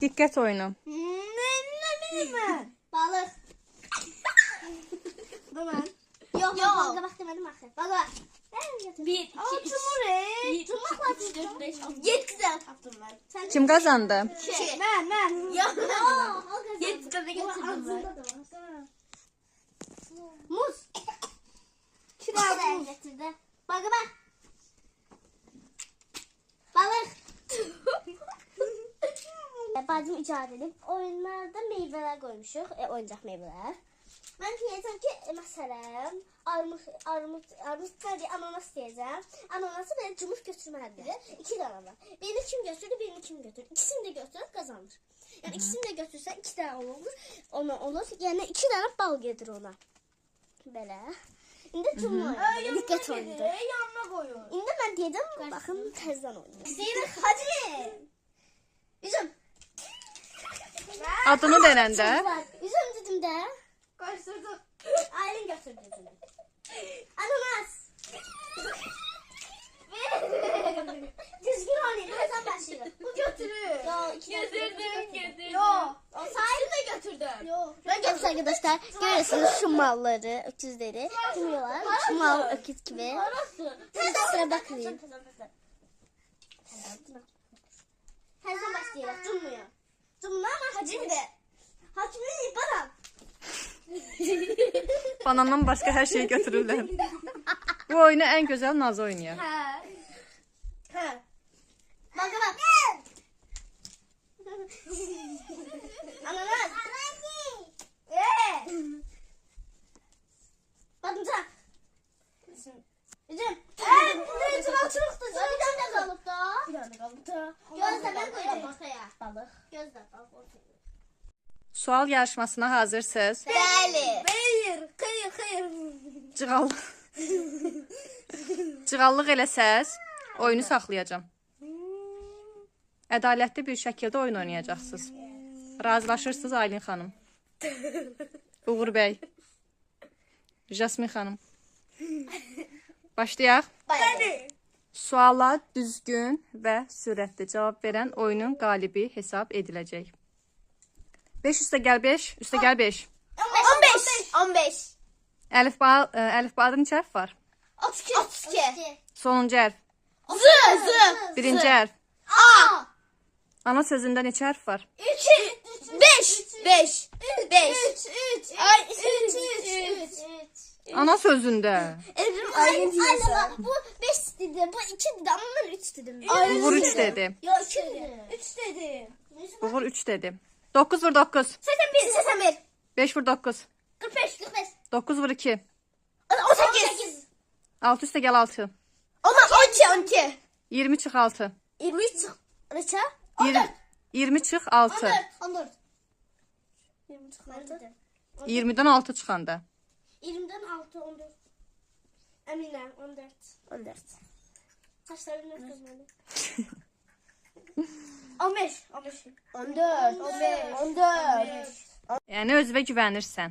Diqqət oyunu. Ne? Balık. Bu ben. Yok. Balığa bak demedim axı. Balığa. 1, 2, 3, 4, 5, 6, 7 tane tapdım ben. Kim qazandı? Ben. Yok. 7 tane getirdim ben. Muz. Kiraz getirdi. Bak. Balık. Bacım icad edip oyunlarda meyveler koymuşuq. Oyuncaq meyveler. Ben diyeceğim ki mesela armut var diye ananas diyeceğim. Ananası böyle cumhur götürmelidir. 2 tane var. Birini kim götürdü, birini kim götürdü. İkisini de götürür kazanır. Yani ikisini de götürse 2 tane olur. Ona olur. Yani 2 tane bal gelir ona. Böyle. Şimdi cumhur. Dikkat oynadı. Yanına koyuyor. Şimdi ben diyeceğim bakın terzden oynuyor. Zeynep hadi. Üzüm. Adını denəndə Üzüm dedim de. Karıştırdım. Aylin götürdü üzümü. Ananas. Düzgün oynayın. Hazan başlıyor. Bu götürür. Yo, Getirdim. Yo. Sahili de götürdüm. Yo. Ben götür arkadaşlar. Görüyorsunuz şu malları, öküzleri. Bilmiyorlar. Şu mal öküz gibi. Sıra bakmayın. Hazan başlıyor. Durmuyor. Durmuyor ama hacim de. Hacim de bana. banandan başqa hər şeyi götürürlər. Bu oyunu ən gözəl Naz oynayır. Bak. Ananas. Patlıcan. Üzüm. Üzüm altılıktı. Bir tane kalıp da. Gözde ben koyacağım ortaya. Balık. Gözde balık ortaya. Sual yarışmasına hazırsınız. Bəli. Hayır. Cığallıq eləsəz, oyunu saxlayacağam. Ədalətli bir şəkildə oyun oynayacaqsınız. Razılaşırsınız Aylin xanım. Uğur bəy. Jasmin xanım. Başlayaq. Bəli. Suala düzgün və sürətli cavab verən oyunun qalibi hesab ediləcək. 5 üstə gəl 5, üstə gəl 5. 15. Əlifbada neçə hərf var? 32. Sonuncu hərf. Z. Birinci hərf. A. Ana sözündə neçə hərf var? 5. Ay 3. Ana sözündə. Aylin diyeceğim. Bu 5 dedi, bu 2 dedi ama ben 3 dedim. Uğur 3 dedi. Yo 2 dedi. 3 dedi. Uğur 3 dedi. 9 vur 9. 81. 5 vur 9. 45. 9 vur 2. 18. 6 üstə gəl 6. 12. 20 çıx 6. 23. Neçə? 20 çıx 6. 14. 20 çıxardı. 20-dən 6 çıxanda. 20'den 6 14. Eminəm 14. Kaçlarım ne kazandı? 15. 14. Yəni özünə güvənirsən.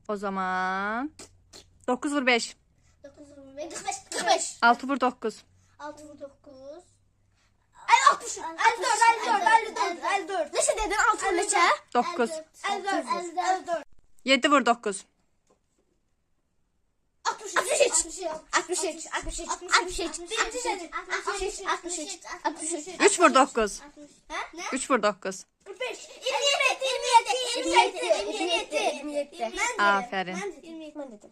O zaman 9 vur 5. 9 45. 6 vur 9. 6 9. 60. 54. Neçə dedin? 6 neçə? 9. 54. 7 vur 9. 63. 3 vur 9. Ne? 3 vur 9. 45. 27. Aferin. Ben dedim.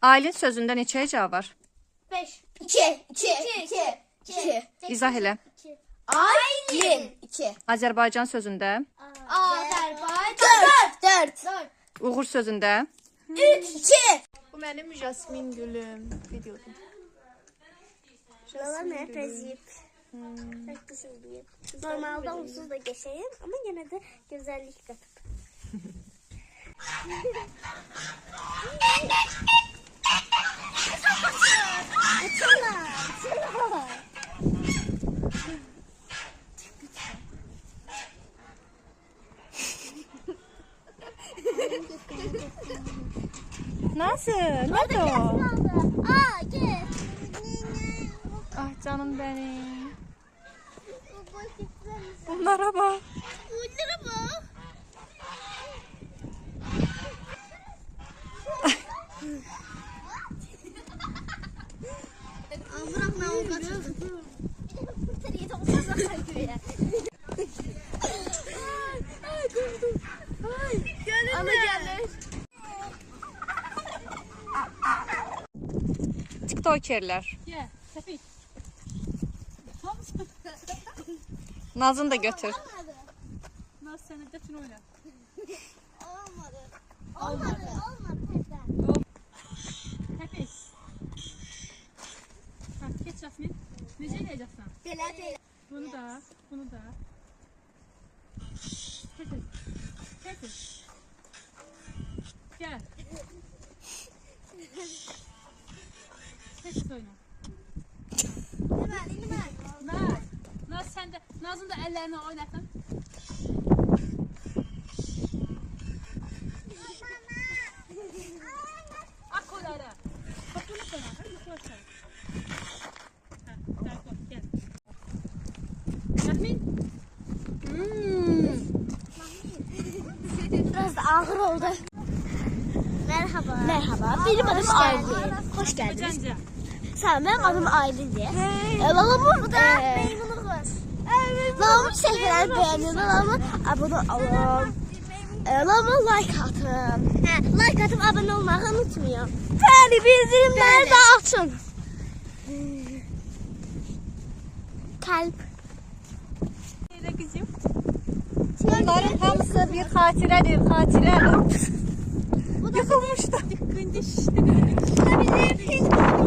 Aylin sözündə neçə heca var? 5. 2. İzah elə. Aylin. 2. Azərbaycan sözündə, Azerbaycan. 4. Uğur sözündə, 2. Bu benim Jasmin gülüm. Videoda. Şuralar ne? Prezip. Çok güzel bir. Normalde onsuz da geçeyim ama yine de güzellik katıp. Nasıl? Nədir o? Aa, gel. Ah canım benim. Bunlara bak. Jokerlər. Gel. Tepik. Nazını da götür. Naz seni götür oyna. Olmadı. Tekrar. Tepik. Ha, geç Jasmin. Necə eləyəcəksən? Belə deyil. Bunu da. Tepik. Gel. Tepik oyna. Naz sen de, Naz'ın da ellerini oynatın. At kolları. Topunu sana. Hadi koy sen. Ha, gel koy, gel. Yasmin. Biraz da ağır oldu. Merhaba. Benim adım Aylin. Hoş geldiniz. Böcence. Sağ ol, benim adım Aylin diye. Lalama burada. Meymunu kız. Lalama səhifələri beğenin. Lalama abone olun. Lalama like atın. Like atıp abone olmayı unutmayın. Bəli, bildirimləri də açın. Kalp. Nerede kızım? Bunların hamısı bir xatirədir, xatirə. Yıxılmışdı.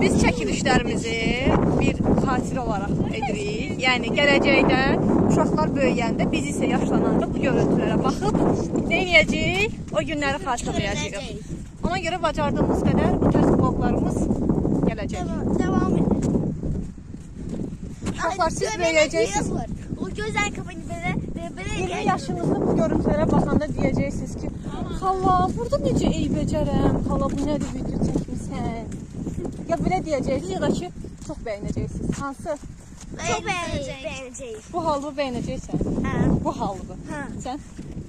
Biz çəkilişlərimizi bir xatirə olaraq edirik. Yəni gələcəkdə uşaqlar böyüyəndə, biz isə yaşlananda bu görüntülərə baxıb nə edəcəyik? O günləri xatırlayacağıq. Ona görə bacardığımız qədər bu tərz vloglarımız gələcək. Devam edin. Uşaqlar, siz böyüyəcəksiniz. O gözəl kafanı belə 20 yaşınızda bu görüntülərə baxanda deyəcəksiniz ki, xala, burada necə ey becərəm, xala, bu nədir video çəkmirsən? Ya belə deyəcəksiniz, ya da ki, çox bəyənəcəksiniz. Hansı? Çox bəyənəcəyik. Bu halı bəyənəcəksən. Hə. Bu halı. Hə. Sən?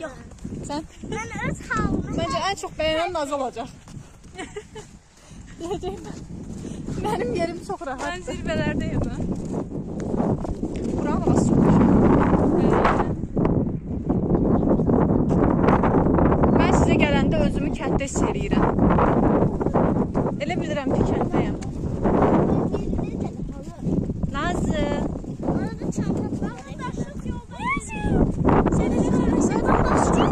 Yox. Sən? Mən öz halımı. Məncə ən çox bəyənən Naz olacaq. Deyəcək mən. Mənim yerim çox Ben rahatdır. zirvelerdeyim ben. Buranın havası çox xoş. Mən sizə gələndə özümü kənddə hiss eləyirəm. Elə bilirəm ki, kənddəyəm. Nazı. Orada çanta var. Daşlık yolda. Seni de karışık.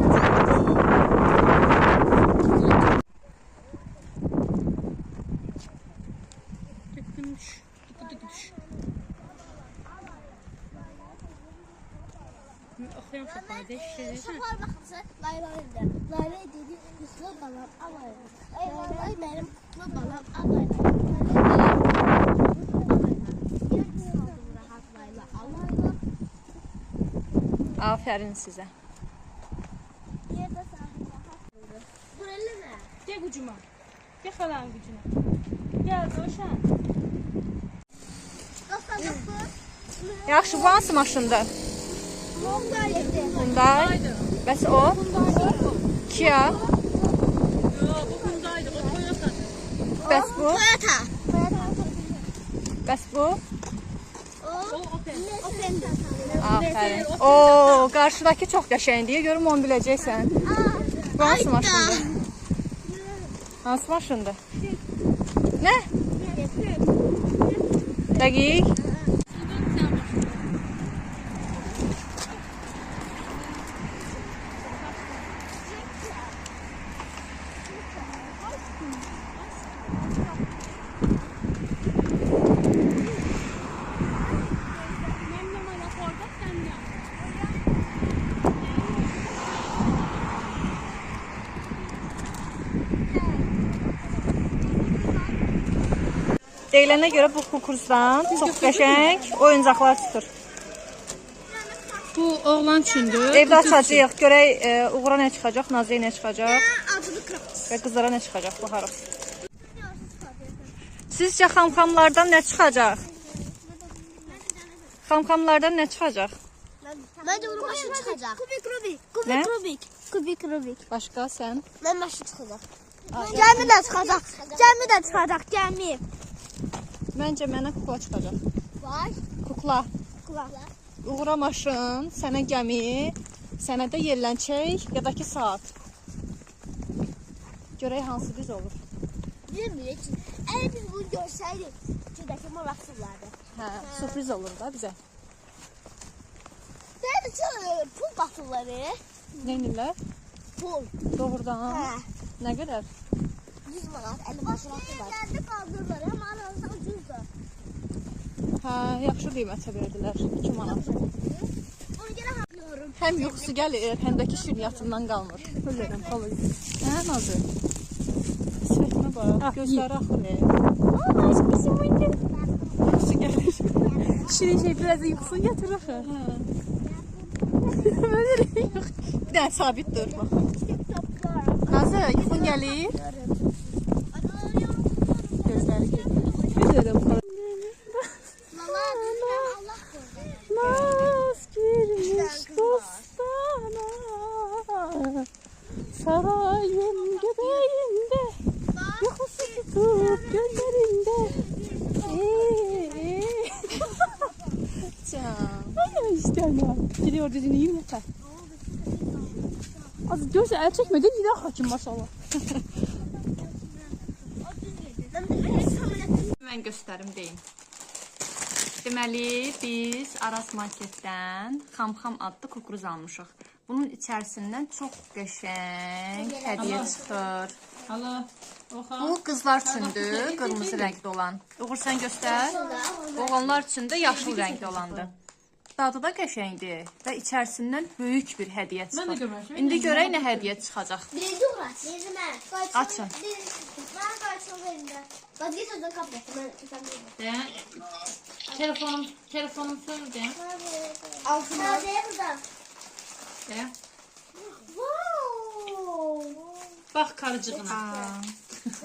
Dökülmüş. Dökülmüş. Okuyam şofayda işleri. Şoför baxımsa Layla dedi. Layla dedi, yıxılı balam alaydı. Ey Layla mənim yıxılı balam alaydı. Rahat Layla alaydı. Afərin sizə. Yerdə sahib rahat. Dur elleme. Gel gücüme. Gel halan gücüne. Gel Roşan. Dostlar baxın. Yaxşı, bu hansı maşındır? Hyundai. Hyundai. Bəs o? Kia. Yo, bu Hyundai'di, o Toyota. Bəs bu? Toyota. Bəs bu? O Opel. Opel. Afərin. Oo, qarşıdakı çox qəşəngdir. Görüm onu biləcəksən. Bu hansı maşındır? Hansı maşındır? Nə? Dəqiq. Deyilənə görə bu kukurzdan çox qəşəng oyuncaqlar çıxır. Bu oğlan üçündür. Evdə açacağıq, görək Uğura nə çıxacaq, Nazıya nə çıxacaq Adını kırmızı. və qızlara nə çıxacaq, baxarıq. Sizcə xamxamlardan nə çıxacaq? Xamxamlardan nə çıxacaq? Bence bunun maşın çıxacaq. Kubik Rubik. Nə? Kubik Rubik. Kubik Rubik. Başqa sən? Mən maşın çıxacaq. Gəmi də çıxacaq. Gəmi də çıxacaq. Gəmi. Məncə mənə kukla çıxacaq. Vay. Kukla. Kulaq. Uğura maşın, sənə gəmi, sənə də yelləncək ya da ki saat. Görək hansı düz olur. Bilmiyorum. Eğer biz bunu görseydik, şuradaki maraqsızlardı. Hə, sürpriz olur da bizə. Sadece pul qatırları, Neynirlər? pul. Doğrudan. Hə. Nə qədər? 100 manat, 50 manat var. Yerlerde qaldırırlar, ama aranızda ucuzdur. Hə, yaxşı qiymətə verdilər. 2 manat. Onu görə haqlıyorum. Həm yuxusu gəlir, həm də ki şirniyyatından qalmır. Ölürəm, qalır. Hə, Nazır? Sifətinə bax, gözləri axır. Aa, bizim oyuncu. Yuxusu gəlir. Şirin şey biraz da yuxusu gətirir axı. Ölürük. Bir dənə sabit dur, bax. Nazır, yuxun gəlir. Gözləri gedir. Bilirəm. Mama, bizden Allah korusun. Naz girmiş dostana. Sarayın göbeğinde. Yuxusu tutup gözlerinde. Can. Ay istəmə. Gidiyor düzünü yiyeyim yeter. Az göz el çekmedi gider hakim maşallah. Mən göstərim deyim. Deməli, biz Aras marketdən Xam adlı kukuruz almışıq. Bunun içərisindən çox qəşəng hədiyyə çıxır. Hala. Oxa. Bu qızlar üçündür, qırmızı rəngdə olan. Uğur sən göstər. Oğlanlar üçün də yaşıl rəngdə olandır. Dadı da qəşəngdir və içərisindən böyük bir hədiyyə Mən də çıxır. görmüşəm. İndi görək nə hədiyyə çıxacaq. Birinci uğraş, birinci mən. Açın. Ben kaçım verinde. Vazgeç o zaman kapatı. Ben Telefonum söndü. altına. Nerede burada? De. Wow. Bax karıcığına. Aa,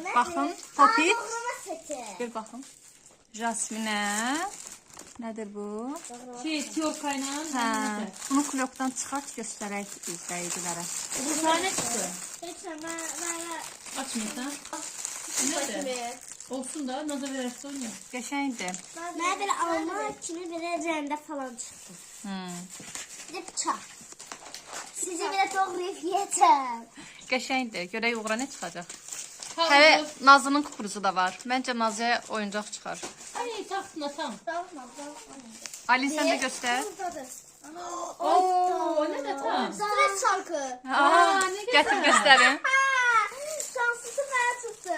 Ne? Baxın, popit. Doğrama seti. Bir baxın. Jasminə. Nədir bu? Şey, tiyorka ilə. Hə, bunu klokdan çıxart göstərək izləyicilərə. Bu sana ne çıktı? Lütfen ben Açmıyorsan. Nədir? Olsun da, nazar verərsə oynayaq. Qəşəngdir. ben böyle alma kimi bir rende falan çıktı. Bir de bıçak. Sizi bile doğrayıp yeter. Qəşəngdir. Görək Uğura nə çıxacaq. Hə, Hələ Nazının kukuruzu da var. Məncə Nazıya oyuncaq çıxar. Ay, taxsın atam. Tamam. Ali sən də göstər. Oo, nə də tam. Stres şarkı. Aa, nə gözəl. gətir göstərin. Şanslısı bana tuttu.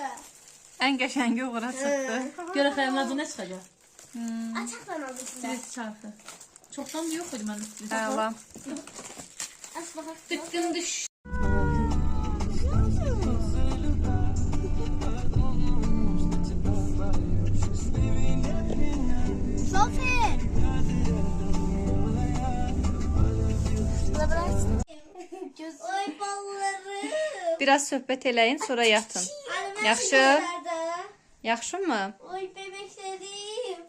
Ən qəşəngi Uğura çıxdı. Görə xəyalın adı nə çıxacaq? Açaklan aldı size. Stres çarpı. Çoxdan da yox idi məndə stres. Əla. Aç bakalım. Tıkkın düş. Sofi. Oy ballarım. Biraz söhbət eləyin, sonra yatın. Yaxşı. Yaxşımı? Oy bebeklerim.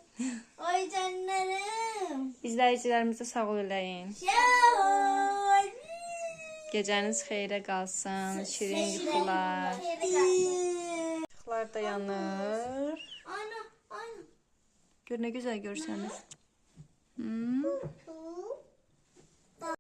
Oy canlarım. İzləyicilərimizə sağ ol eləyin. Şoy. Gecəniz xeyrə qalsın. Şirin yuxular. Işıqlar da yanır. Aynen. Gör nə gözəl görsəniz.